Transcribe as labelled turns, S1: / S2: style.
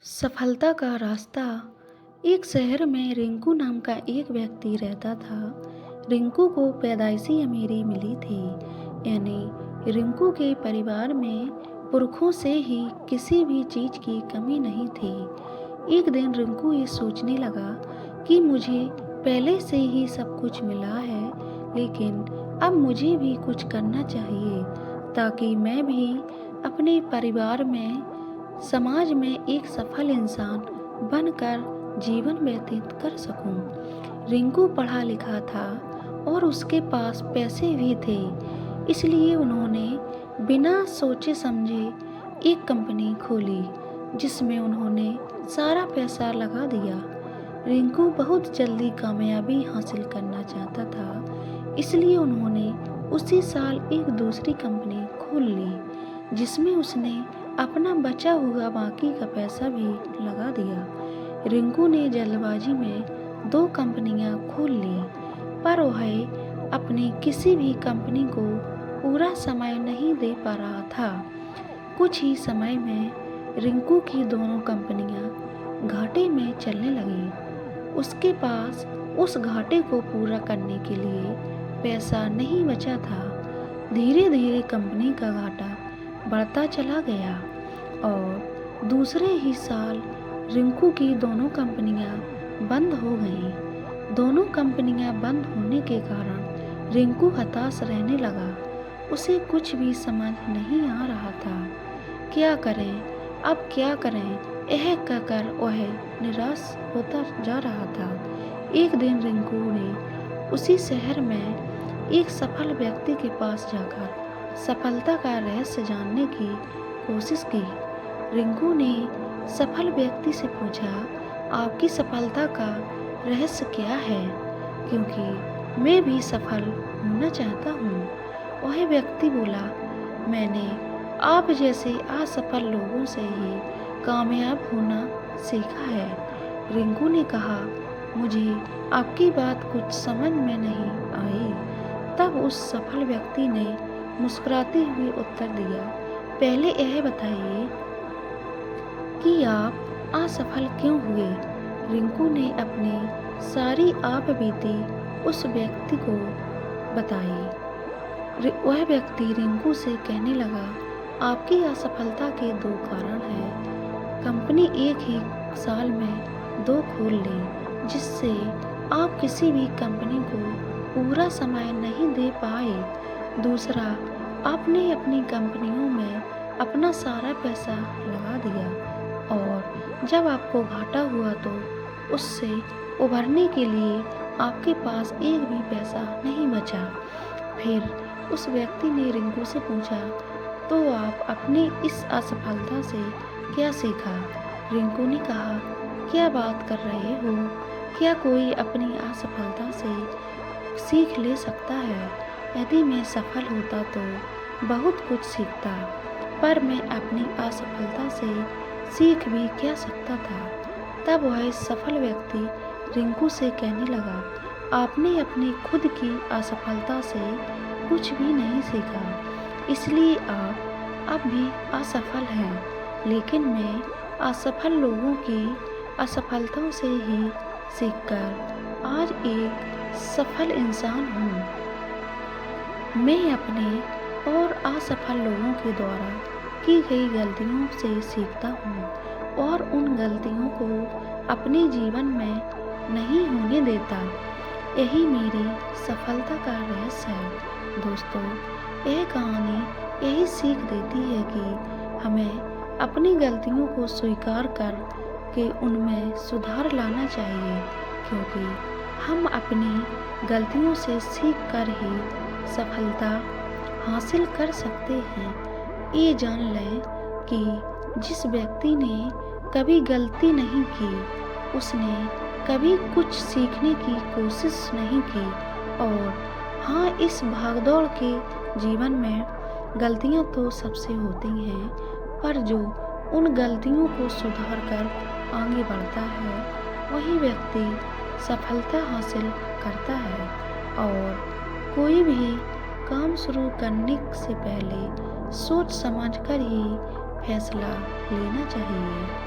S1: सफलता का रास्ता। एक शहर में रिंकू नाम का एक व्यक्ति रहता था। रिंकू को पैदाइशी अमीरी मिली थी, यानी रिंकू के परिवार में पुरखों से ही किसी भी चीज़ की कमी नहीं थी। एक दिन रिंकू ये सोचने लगा कि मुझे पहले से ही सब कुछ मिला है, लेकिन अब मुझे भी कुछ करना चाहिए ताकि मैं भी अपने परिवार में, समाज में एक सफल इंसान बनकर जीवन व्यतीत कर सकूं। रिंकू पढ़ा लिखा था और उसके पास पैसे भी थे, इसलिए उन्होंने बिना सोचे समझे एक कंपनी खोली जिसमें उन्होंने सारा पैसा लगा दिया। रिंकू बहुत जल्दी कामयाबी हासिल करना चाहता था, इसलिए उन्होंने उसी साल एक दूसरी कंपनी खोल ली जिसमें उसने अपना बचा हुआ बाकी का पैसा भी लगा दिया। रिंकू ने जल्दबाजी में 2 कंपनियां खोल ली, पर वह अपनी किसी भी कंपनी को पूरा समय नहीं दे पा रहा था। कुछ ही समय में रिंकू की दोनों कंपनियां घाटे में चलने लगीं। उसके पास उस घाटे को पूरा करने के लिए पैसा नहीं बचा था। धीरे धीरे कंपनी का घाटा बढ़ता चला गया और दूसरे ही साल रिंकू की दोनों कंपनियां बंद हो गईं। दोनों कंपनियां बंद होने के कारण रिंकू हताश रहने लगा। उसे कुछ भी समझ नहीं आ रहा था। क्या करें, अब क्या करें, यह कहकर वह निराश होता जा रहा था। एक दिन रिंकू ने उसी शहर में एक सफल व्यक्ति के पास जाकर सफलता का रहस्य जानने की कोशिश की। रिंकू ने सफल व्यक्ति से पूछा, आपकी सफलता का रहस्य क्या है, क्योंकि मैं भी सफल होना चाहता हूँ। वह व्यक्ति बोला, मैंने आप जैसे असफल लोगों से ही कामयाब होना सीखा है। रिंकू ने कहा, मुझे आपकी बात कुछ समझ में नहीं आई। तब उस सफल व्यक्ति ने मुस्कुराते हुए उत्तर दिया, पहले यह बताइए कि आप असफल क्यों हुए। रिंकू ने अपनी सारी आपबीती उस व्यक्ति को बताई। वह व्यक्ति रिंकू से कहने लगा, आपकी असफलता के 2 कारण हैं। कंपनी एक ही साल में 2 खोल ली, जिससे आप किसी भी कंपनी को पूरा समय नहीं दे पाए। दूसरा, आपने अपनी कंपनियों में अपना सारा पैसा लगा दिया और जब आपको घाटा हुआ तो उससे उभरने के लिए आपके पास एक भी पैसा नहीं बचा। फिर उस व्यक्ति ने रिंकू से पूछा, तो आप अपनी इस असफलता से क्या सीखा। रिंकू ने कहा, क्या बात कर रहे हो, क्या कोई अपनी असफलता से सीख ले सकता है। यदि मैं सफल होता तो बहुत कुछ सीखता, पर मैं अपनी असफलता से सीख भी क्या सकता था। तब वह सफल व्यक्ति रिंकू से कहने लगा, आपने अपनी खुद की असफलता से कुछ भी नहीं सीखा, इसलिए आप अब भी असफल हैं। लेकिन मैं असफल लोगों की असफलताओं से ही सीखकर आज एक सफल इंसान हूँ। मैं अपने और असफल लोगों के द्वारा की गई गलतियों से सीखता हूँ और उन गलतियों को अपने जीवन में नहीं होने देता। यही मेरी सफलता का रहस्य है। दोस्तों, यह कहानी यही सीख देती है कि हमें अपनी गलतियों को स्वीकार कर के उनमें सुधार लाना चाहिए, क्योंकि हम अपनी गलतियों से सीख कर ही सफलता हासिल कर सकते हैं। ये जान लें कि जिस व्यक्ति ने कभी गलती नहीं की, उसने कभी कुछ सीखने की कोशिश नहीं की। और हाँ, इस भागदौड़ के जीवन में गलतियाँ तो सबसे होती हैं, पर जो उन गलतियों को सुधार कर आगे बढ़ता है, वही व्यक्ति सफलता हासिल करता है। और कोई भी काम शुरू करने से पहले सोच समझ कर ही फैसला लेना चाहिए।